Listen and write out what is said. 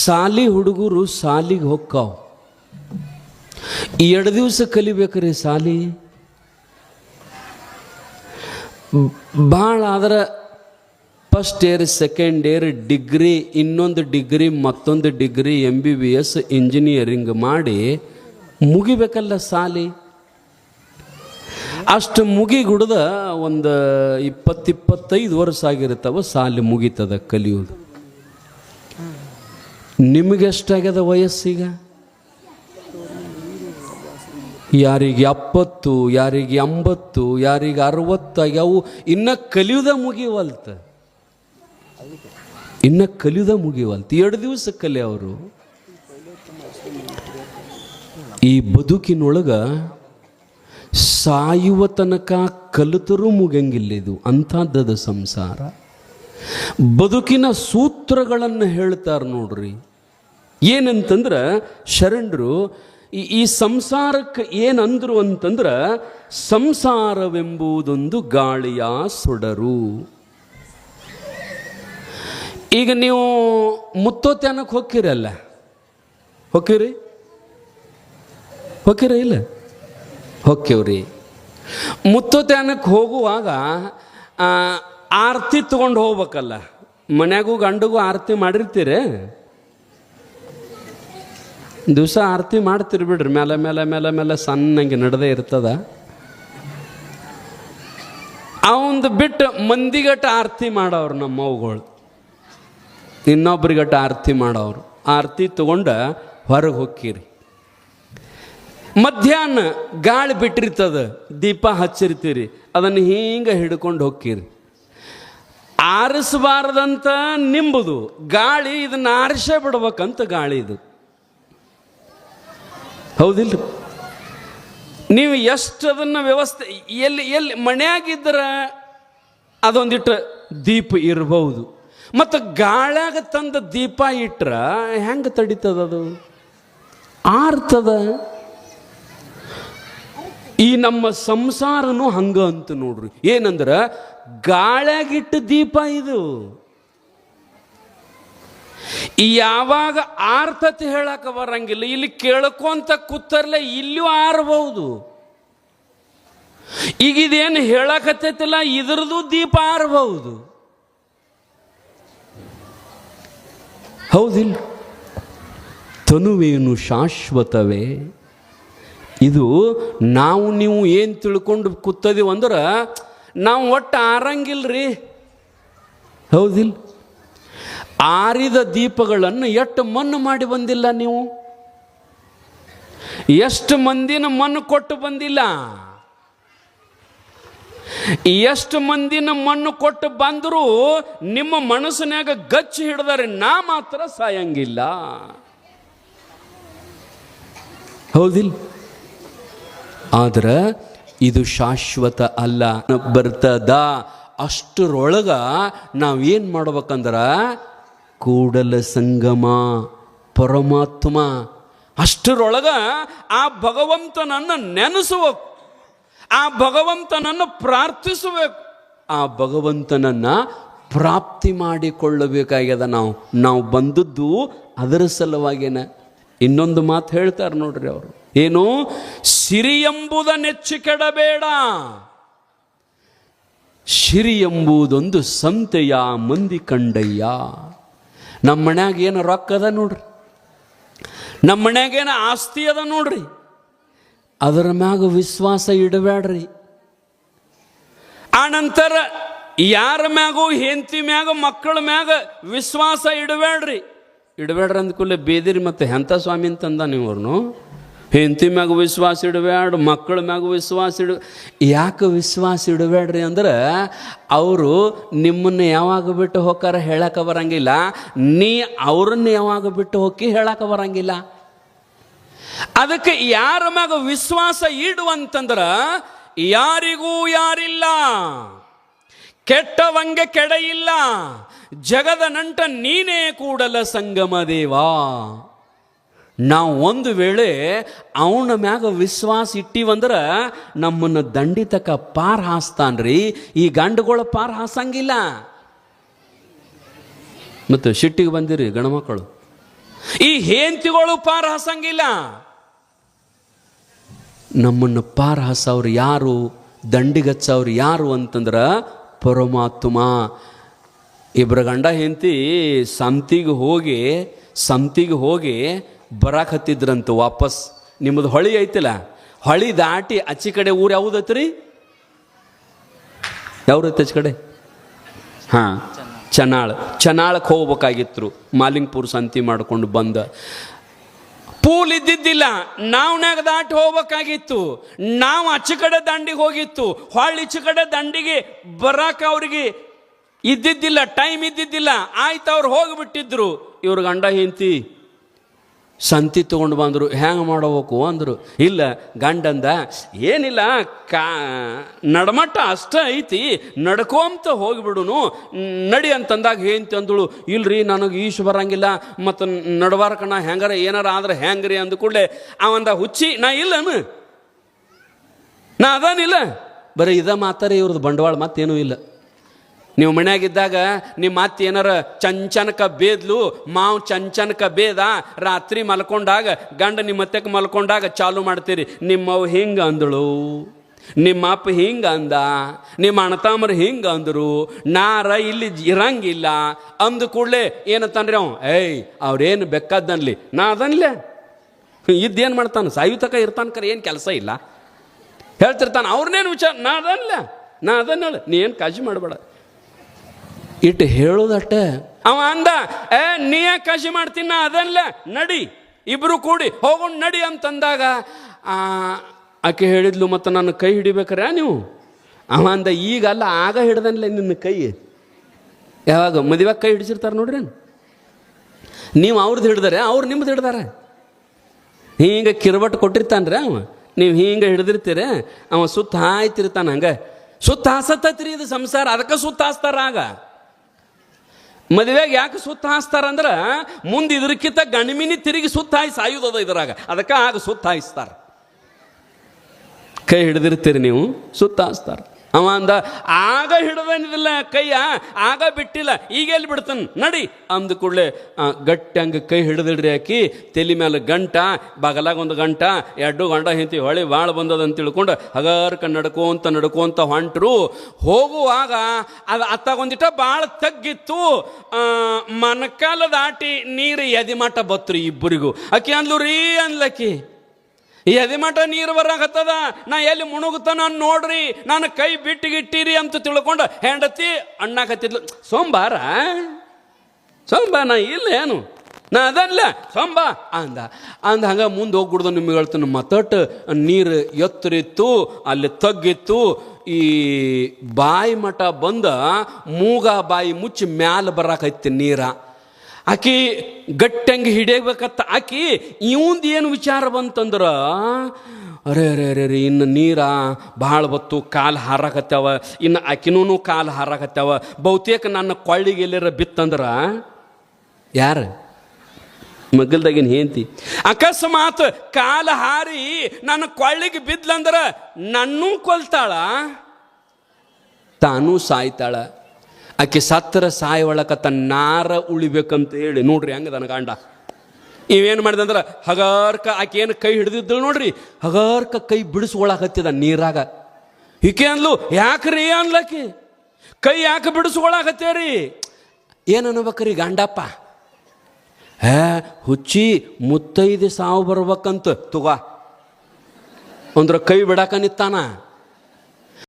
ಸಾಲಿ ಹುಡುಗರು ಸಾಲಿಗೆ ಹೊಕ್ಕಾವ. 2 ದಿವಸ ಕಲಿಬೇಕ್ರಿ ಸಾಲಿ. ಭಾಳ ಆದ್ರೆ first year, second year, degree, ಇನ್ನೊಂದು ಡಿಗ್ರಿ, ಮತ್ತೊಂದು ಡಿಗ್ರಿ, MBBS, ಇಂಜಿನಿಯರಿಂಗ್ ಮಾಡಿ ಮುಗಿಬೇಕಲ್ಲ ಸಾಲಿ. ಅಷ್ಟು ಮುಗಿಗುಡ್ದ ಒಂದು 20-25 ವರ್ಷ ಆಗಿರ್ತಾವ, ಸಾಲಿ ಮುಗಿತದ ಕಲಿಯೋದು. ನಿಮಗೆಷ್ಟಾಗ್ಯದ ವಯಸ್ಸೀಗ? ಯಾರಿಗೆ 70, ಯಾರಿಗೆ 80, ಯಾರಿಗೆ 60 ಆಗ್ಯಾವು. ಇನ್ನು ಕಲಿಯುವುದ ಮುಗಿವಲ್ತ, ಇನ್ನು ಕಲಿಯುವುದ ಮುಗಿವಲ್ತ. 2 ದಿವಸ ಕಲಿ ಅವರು. ಈ ಬದುಕಿನೊಳಗ ಸಾಯುವ ತನಕ ಕಲಿತರೂ ಮುಗಂಗಿಲ್ಲ. ಇದು ಅಂಥದ್ದದ ಸಂಸಾರ. ಬದುಕಿನ ಸೂತ್ರಗಳನ್ನು ಹೇಳ್ತಾರೆ ನೋಡ್ರಿ. ಏನಂತಂದ್ರೆ ಶರಣರು ಈ ಸಂಸಾರಕ್ಕೆ ಏನಂದ್ರು ಅಂತಂದ್ರೆ, ಸಂಸಾರವೆಂಬುದೊಂದು ಗಾಳಿಯ ಸೊಡರು. ಈಗ ನೀವು ಮುತ್ತೋತ್ಯಾನಕ್ಕೆ ಹೋಗ್ಕಿರಲ್ಲ, ಹೋಗ್ಕಿರಿ ಇಲ್ಲ? ಹೊಕ್ಕೇವ್ರಿ. ಮುತ್ತೋತ್ಯಾನಕ್ಕೆ ಹೋಗುವಾಗ ಆರತಿ ತಗೊಂಡು ಹೋಗ್ಬೇಕಲ್ಲ. ಮನ್ಯಾಗೂ ಗಂಡಿಗೂ ಆರತಿ ಮಾಡಿರ್ತೀರಿ. ದಿವಸ ಆರತಿ ಮಾಡ್ತೀರಿ ಬಿಡ್ರಿ, ಮೇಲೆ ಮೇಲೆ ಮೇಲೆ ಮೇಲೆ ಸಣ್ಣಂಗೆ ನಡೆದೇ ಇರ್ತದ. ಅವಂದು ಬಿಟ್ಟು ಮಂದಿಗಟ್ಟ ಆರತಿ ಮಾಡೋರು ನಮ್ಮ ಅವುಗಳು, ಇನ್ನೊಬ್ರಿಗಟ್ಟ ಆರತಿ ಮಾಡೋರು. ಆರತಿ ತಗೊಂಡ ಹೊರಗೆ ಹೋಗ್ತೀರಿ. ಮಧ್ಯಾಹ್ನ ಗಾಳಿ ಬಿಟ್ಟಿರ್ತದ, ದೀಪ ಹಚ್ಚಿರ್ತೀರಿ, ಅದನ್ನು ಹಿಂಗೆ ಹಿಡ್ಕೊಂಡು ಹೋಗ್ತೀರಿ. ಆರಿಸಬಾರ್ದಂತ ನಿಂಬುದು ಗಾಳಿ, ಇದನ್ನು ಆರಿಸೇ ಬಿಡ್ಬೇಕಂತ ಗಾಳಿ ಇದು. ಹೌದಿಲ್ಲ? ನೀವು ಎಷ್ಟು ಅದನ್ನು ವ್ಯವಸ್ಥೆ ಎಲ್ಲಿ ಮನೆಯಾಗಿದ್ರೆ ಅದೊಂದಿಟ್ಟು ದೀಪ ಇರ್ಬೋದು. ಮತ್ತು ಗಾಳ್ಯಾಗ ತಂದ ದೀಪ ಇಟ್ರ ಹೆಂಗೆ ತಡೀತದ? ಅದು ಆರ್ತದ. ಈ ನಮ್ಮ ಸಂಸಾರನೂ ಹಂಗ ಅಂತ ನೋಡ್ರಿ. ಏನಂದ್ರೆ ಗಾಳ್ಯಾಗಿಟ್ಟ ದೀಪ ಇದು. ಯಾವಾಗ ಆರ್ತತೆ ಹೇಳಕ್ಕೆ ಬರಂಗಿಲ್ಲ. ಇಲ್ಲಿ ಕೇಳ್ಕೊಂತ ಕೂತರ್ಲೆ ಇಲ್ಲೂ ಆರಬಹುದು. ಈಗ ಇದೇನು ಹೇಳಕತ್ತೈತಿಲ್ಲ, ಇದ್ರದ್ದು ದೀಪ ಆರಬಹುದು. ಹೌದಿಲ್ಲ? ತನುವೇನು ಶಾಶ್ವತವೇ. ಇದು ನಾವು ನೀವು ಏನು ತಿಳ್ಕೊಂಡು ಕೂತದೀವಿ ಅಂದ್ರೆ ನಾವು ಒಟ್ಟು ಆರಂಗಿಲ್ರಿ. ಹೌದಿಲ್ಲ? ಆರಿದ ದೀಪಗಳನ್ನು ಎಷ್ಟು ಮಣ್ಣು ಮಾಡಿ ಬಂದಿಲ್ಲ ನೀವು? ಎಷ್ಟು ಮಂದಿನ ಮಣ್ಣು ಕೊಟ್ಟು ಬಂದಿಲ್ಲ? ಎಷ್ಟು ಮಂದಿನ ಮಣ್ಣು ಕೊಟ್ಟು ಬಂದರೂ ನಿಮ್ಮ ಮನಸ್ಸಿನಾಗ ಗಚ್ಚಿ ಹಿಡಿದರೆ ನಾ ಮಾತ್ರ ಸಾಯಂಗಿಲ್ಲ. ಹೌದಿಲ್ಲ? ಆದ್ರೆ ಇದು ಶಾಶ್ವತ ಅಲ್ಲ, ಬರ್ತದ. ಅಷ್ಟರೊಳಗ ನಾವೇನು ಮಾಡ್ಬೇಕಂದ್ರೆ ಕೂಡಲ ಸಂಗಮ ಪರಮಾತ್ಮ, ಅಷ್ಟರೊಳಗ ಆ ಭಗವಂತನನ್ನು ನೆನೆಸಬೇಕು, ಆ ಭಗವಂತನನ್ನು ಪ್ರಾರ್ಥಿಸಬೇಕು, ಆ ಭಗವಂತನನ್ನು ಪ್ರಾಪ್ತಿ ಮಾಡಿಕೊಳ್ಳಬೇಕಾಗ್ಯದ. ನಾವು ಬಂದದ್ದು ಅದರ ಸಲುವಾಗೇನ. ಇನ್ನೊಂದು ಮಾತು ಹೇಳ್ತಾರೆ ನೋಡ್ರಿ ಅವರು, ಏನು? ಸಿರಿ ಎಂಬುದ ನೆಚ್ಚಿ ಕೆಡಬೇಡ. ಸಿರಿ ಎಂಬುದೊಂದು ಸಂತೆಯ ಮಂದಿ ಕಂಡಯ್ಯ. ನಮ್ಮ ಮನ್ಯಾಗ ಏನು ರೊಕ್ಕ ಅದ ನೋಡ್ರಿ, ನಮ್ಮ ಮನ್ಯಾಗ ಏನು ಆಸ್ತಿ ಅದ ನೋಡ್ರಿ, ಅದರ ಮ್ಯಾಗ ವಿಶ್ವಾಸ ಇಡಬೇಡ್ರಿ. ಆನಂತರ ಯಾರ ಮ್ಯಾಗೂ, ಹೆಂಡತಿ ಮ್ಯಾಗ, ಮಕ್ಕಳ ಮ್ಯಾಗ ವಿಶ್ವಾಸ ಇಡಬೇಡ್ರಿ ಅಂದ್ಕೂಲೆ ಬೇದಿರಿ. ಮತ್ತೆ ಎಂಥ ಸ್ವಾಮಿ ಅಂತಂದ ನೀವು ಅವ್ರನ್ನು? ಹೆಂಡತಿ ಮ್ಯಾಗ ವಿಶ್ವಾಸ ಇಡಬೇಡ, ಮಕ್ಕಳ ಮ್ಯಾಗ ವಿಶ್ವಾಸ ಯಾಕೆ ವಿಶ್ವಾಸ ಇಡಬೇಡ್ರಿ ಅಂದ್ರೆ ಅವರು ನಿಮ್ಮನ್ನು ಯಾವಾಗ ಬಿಟ್ಟು ಹೋಗಾರ ಹೇಳಕ್ಕೆ ಬರಂಗಿಲ್ಲ, ನೀ ಅವ್ರನ್ನ ಯಾವಾಗ ಬಿಟ್ಟು ಹೋಗಿ ಹೇಳಕ್ಕೆ ಬರಂಗಿಲ್ಲ. ಅದಕ್ಕೆ ಯಾರ ಮ್ಯಾಗ ವಿಶ್ವಾಸ ಇಡುವಂತಂದ್ರ ಯಾರಿಗೂ ಯಾರಿಲ್ಲ, ಕೆಟ್ಟವಂಗೆ ಕೆಡ ಇಲ್ಲ, ಜಗದ ನಂಟ ನೀನೇ ಕೂಡಲ ಸಂಗಮ ದೇವಾ. ನಾವು ಒಂದು ವೇಳೆ ಅವನ ಮ್ಯಾಗ ವಿಶ್ವಾಸ ಇಟ್ಟಿವಂದ್ರೆ ನಮ್ಮನ್ನು ದಂಡಿತಕ ಪಾರ್ ಹಾಸ್ತಾನ್ರಿ. ಈ ಗಂಡುಗಳ ಪಾರ್ ಹಾಸಂಗಿಲ್ಲ. ಮತ್ತು ಸಿಟ್ಟಿಗೆ ಬಂದಿರಿ ಗಣಮಕ್ಕಳು, ಈ ಹೆಂಡತಿಗಳು ಪಾರ ಹಸಂಗಿಲ್ಲ. ನಮ್ಮನ್ನು ಪಾರ ಹಸವ್ರು ಯಾರು, ದಂಡಿಗಚ್ಚವ್ರು ಯಾರು ಅಂತಂದ್ರೆ ಪರಮಾತ್ಮ. ಇಬ್ಬರ ಗಂಡ ಹೆಂಡತಿ ಸಂತಿಗೆ ಹೋಗಿ ಬರಾಕತ್ತಿದ್ರಂತ ವಾಪಸ್. ನಿಮ್ಮದು ಹೊಳಿ ಐತಿಲ್ಲ, ಹೊಳಿ ದಾಟಿ ಆಚೆ ಕಡೆ ಊರು ಯಾವುದೈತ್ರಿ? ಯಾವ್ದೈತೆ ಆಚೆ ಕಡೆ? ಹಾಂ, ಚನಾಳಕ್ಕೆ ಹೋಗ್ಬೇಕಾಗಿತ್ತು. ಮಾಲಿಂಗ್ಪುರ್ ಸಂತಿ ಮಾಡ್ಕೊಂಡು ಬಂದ. ಪೂಲ್ ಇದ್ದಿದ್ದಿಲ್ಲ, ನಾವ್ನಾಗ ದಾಟಿ ಹೋಗ್ಬೇಕಾಗಿತ್ತು. ನಾವು ಆಚೆ ಕಡೆ ದಂಡಿಗೆ ಹೋಗಿತ್ತು, ಹೊಳ್ಳಿ ಈಚೆ ಕಡೆ ದಂಡಿಗೆ ಬರಾಕ ಅವ್ರಿಗೆ ಇದ್ದಿದ್ದಿಲ್ಲ, ಟೈಮ್ ಇದ್ದಿದ್ದಿಲ್ಲ. ಆಯ್ತು, ಅವ್ರು ಹೋಗಿಬಿಟ್ಟಿದ್ರು. ಇವ್ರ ಗಂಡ ಹೆಂಡತಿ ಸಂತಿ ತೊಗೊಂಡು ಬಂದರು. ಹ್ಯಾಂಗೆ ಮಾಡಬೇಕು ಅಂದರು. ಇಲ್ಲ, ಗಂಡಂದ ಏನಿಲ್ಲ, ನಡಮಟ್ಟ ಅಷ್ಟೇ ಐತಿ, ನಡ್ಕೊಂತ ಹೋಗಿಬಿಡುನು ನಡಿ ಅಂತಂದಾಗ ಹೆಂಡತಿ ಅಂದಳು, ಇಲ್ರಿ ನನಗೆ ಈಶು ಬರಂಗಿಲ್ಲ, ಮತ್ತು ನಡವಾರಕಣ ಹೆಂಗಾರ ಏನಾರ ಆದ್ರೆ ಹೆಂಗ್ರಿ ಅಂದ ಕೂಡಲೇ ಅವಂದ ಹುಚ್ಚಿ, ನಾ ಇಲ್ಲನು, ನಾ ಅದಾನಿಲ್ಲ. ಬರೀ ಇದ ಮಾತಾರೆ ಇವ್ರದ್ದು ಬಂಡವಾಳ, ಮತ್ತೇನೂ ಇಲ್ಲ. ನೀವು ಮನ್ಯಾಗಿದ್ದಾಗ ನಿಮ್ಮ ಮಾತು ಏನಾರ ಚಂಚನಕ ಬೇದ್ಲು, ಮಾವು ಚಂಚನಕ ಬೇದ, ರಾತ್ರಿ ಮಲ್ಕೊಂಡಾಗ ಗಂಡ ನಿಮ್ಮ ಅತ್ತೆಗೆ ಮಲ್ಕೊಂಡಾಗ ಚಾಲು ಮಾಡ್ತೀರಿ, ನಿಮ್ಮವು ಹಿಂಗೆ ಅಂದಳು, ನಿಮ್ಮ ಅಪ್ಪ ಹಿಂಗೆ ಅಂದ, ನಿಮ್ಮ ಅಣ್ಣತಾಮರು ಹಿಂಗೆ ಅಂದರು, ನಾರ ಇಲ್ಲಿ ಇರಂಗಿಲ್ಲ ಅಂದ ಕೂಡಲೇ ಏನಂತಾನ್ರಿ ಅವ, ಅವ್ರೇನು ಬೆಕ್ಕದ್ದನ್ಲಿ, ನಾ ಅದನ್ಲೇ ಇದ್ದೇನು ಮಾಡ್ತಾನೆ, ಸಾಯುತಕ ಇರ್ತಾನೆ, ಕರೆ ಏನು ಕೆಲಸ ಇಲ್ಲ ಹೇಳ್ತಿರ್ತಾನೆ. ಅವ್ರನ್ನೇನು ವಿಚಾರ, ನಾ ಅದನ್ನ ಹೇಳ, ನೀ ಏನು ಕಾಳಜಿ ಮಾಡಬೇಡ ಇಟ್ಟು ಹೇಳೋದಟ್ಟ. ಅವ ಅಂದ, ನೀ ಯಾಕೆ ಕಾಳಜಿ ಮಾಡ್ತೀನಿ, ನಾ ಅದನ್ಲ, ನಡಿ ಇಬ್ರು ಕೂಡಿ ಹೋಗೋಣ ನಡಿ ಅಂತಂದಾಗ ಆಕೆ ಹೇಳಿದ್ಲು, ಮತ್ತು ನನ್ನ ಕೈ ಹಿಡಿಬೇಕ್ರ ನೀವು? ಅವ ಅಂದ, ಈಗಲ್ಲ ಆಗ ಹಿಡ್ದನ್ಲೆ ನಿನ್ನ ಕೈ. ಯಾವಾಗ ಮದುವೆಗೆ ಕೈ ಹಿಡಿಸಿರ್ತಾರೆ ನೋಡ್ರಿ, ನೀವು ಅವ್ರದ್ದು ಹಿಡ್ದಾರೆ, ಅವ್ರು ನಿಮ್ದು ಹಿಡ್ದಾರೆ. ಹಿಂಗೆ ಕಿರ್ಬಟ್ಟು ಕೊಟ್ಟಿರ್ತಾನ್ರಿ ಅವ, ನೀವು ಹಿಂಗೆ ಹಿಡ್ದಿರ್ತೀರ, ಅವ ಸುತ್ತ ಹಾಯ್ತಿರ್ತಾನೆ. ಹಂಗೆ ಸುತ್ತ ಹಾಸತ್ತೈತ್ರಿ ಇದು ಸಂಸಾರ, ಅದಕ್ಕೆ ಸುತ್ತ ಹಾಸ್ತಾರ. ಆಗ ಮದುವೆಗೆ ಯಾಕೆ ಸುತ್ತ ಹಾಸ್ತಾರಂದ್ರೆ ಮುಂದೆ ಇದ್ರಕ್ಕಿಂತ ಗಣಿಮಿನಿ ತಿರುಗಿ ಸುತ್ತ ಹಾಯಿ ಸಾಯುವುದದ ಇದ್ರಾಗ, ಅದಕ್ಕೆ ಆಗ ಸುತ್ತ ಹಾಯಿಸ್ತಾರೆ. ಕೈ ಹಿಡ್ದಿರ್ತೀರಿ ನೀವು, ಸುತ್ತ ಹಾಸ್ತಾರೆ. ಅವ ಅಂದ, ಆಗ ಹಿಡ್ದನಿದಿಲ್ಲ ಕೈಯ, ಆಗ ಬಿಟ್ಟಿಲ್ಲ, ಈಗ ಎಲ್ಲಿ ಬಿಡ್ತಾನೆ ನಡಿ ಅಂದ ಕೂಡಲೇ ಗಟ್ಟಿ ಹಂಗೆ ಕೈ ಹಿಡಿದಿಡ್ರಿ ಹಾಕಿ, ತಲೆ ಮೇಲೆ ಗಂಟ, ಬಗಲಾಗ ಒಂದು ಗಂಟ, ಎರಡು ಗಂಡ ಹೆಂಡತಿ ಹೊಳೆ ಭಾಳ ಬಂದದಂತ ತಿಳ್ಕೊಂಡು ಹಗರ್ಕ ನಡ್ಕೊಂತ ಹೊಂಟರು. ಹೋಗುವಾಗ ಅದು ಅತ್ತಾಗೊಂದಿಟ್ಟ ಭಾಳ ತಗ್ಗಿತ್ತು, ಮನಕಾಲ ದಾಟಿ ನೀರು ಎದಿಮಾಟ ಬತ್ರು ಇಬ್ಬರಿಗೂ. ಆಕಿ ಅಂದ್ಲು ರೀ ಅನ್ಲಕ್ಕಿ, ಎದಿಮಠ ನೀರು ಬರಾಕತ್ತದ, ನಾ ಎಲ್ಲಿ ಮುಣುಗುತ್ತಾನ ನೋಡ್ರಿ, ನಾನು ಕೈ ಬಿಟ್ಟಿಗಿಟ್ಟಿರಿ ಅಂತ ತಿಳ್ಕೊಂಡು ಹೆಂಡತಿ ಅಣ್ಣಾಕತ್ತಿದ್ಲು. ಸೋಂಬಾರ ನಾ ಇಲ್ಲ ಏನು, ನಾ ಅದಲ್ಲ ಸೋಂಬ ಅಂದ ಹಂಗೆ ಮುಂದೆ ಹೋಗ್ಬಿಡ್ದು. ನಿಮ್ಗೆ ಹೇಳ್ತಾನೆ, ಮತ್ತಟ್ಟು ನೀರು ಎತ್ತರಿತ್ತು, ಅಲ್ಲಿ ತಗ್ಗಿತ್ತು. ಈ ಬಾಯಿ ಮಠ ಬಂದ ಮೂಗ ಬಾಯಿ ಮುಚ್ಚಿ ಮ್ಯಾಲ ಬರಾಕೈತಿ ನೀರ. ಆಕಿ ಗಟ್ಟಂಗೆ ಹಿಡಿಯಬೇಕತ್ತ. ಆಕಿ ಇವಂದು ಏನು ವಿಚಾರ ಬಂತಂದ್ರ, ಅರೆ ಇನ್ನು ನೀರ ಭಾಳ ಬತ್ತು, ಕಾಲು ಹಾರಾಕತ್ಯಾವ, ಇನ್ನು ಆಕಿನೂ ಕಾಲು ಹಾರಾಕತ್ಯಾವ, ಬಹುತೇಕ ನನ್ನ ಕೊಳ್ಳಿಗೆ ಎಲ್ಲರ ಬಿತ್ತಂದ್ರ, ಯಾರು ಮಗಲ್ದಾಗಿನ ಹೆಂಡತಿ ಅಕಸ್ಮಾತ್ ಕಾಲು ಹಾರಿ ನನ್ನ ಕೊಳ್ಳಿಗೆ ಬಿದ್ಲಂದ್ರ ನನ್ನೂ ಕೊಲ್ತಾಳ, ತಾನೂ ಸಾಯ್ತಾಳ. ಆಕೆ ಸತ್ತರ ಸಾಯ ಒಳಕತ್ತ ನಾರ ಉಳಿಬೇಕಂತ ಹೇಳಿ ನೋಡ್ರಿ ಹಂಗೆ ನನ್ನ ಗಂಡ ಇವೇನು ಮಾಡಿದಂದ್ರೆ ಹಗಾರ್ಕ ಆಕೆ ಏನು ಕೈ ಹಿಡಿದಿದ್ದಳು ನೋಡ್ರಿ, ಹಗಾರ್ಕ ಕೈ ಬಿಡಿಸ್ಕೊಳಕತ್ತಿದ ನೀರಾಗ. ಈಕೆ ಅಂದ್ಲು, ಯಾಕ್ರಿ ಅನ್ಲಕ್ಕಿ, ಕೈ ಯಾಕೆ ಬಿಡಿಸ್ಕೊಳಕತ್ತೇರಿ? ಏನು ಅನ್ಬೇಕ್ರಿ ಗಂಡಪ್ಪ? ಹುಚ್ಚಿ ಮುತ್ತೈದೆ ಸಾವು ಬರ್ಬೇಕಂತ ತುಗ ಅಂದ್ರೆ ಕೈ ಬಿಡಾಕ ನಿತ್ತಾನ.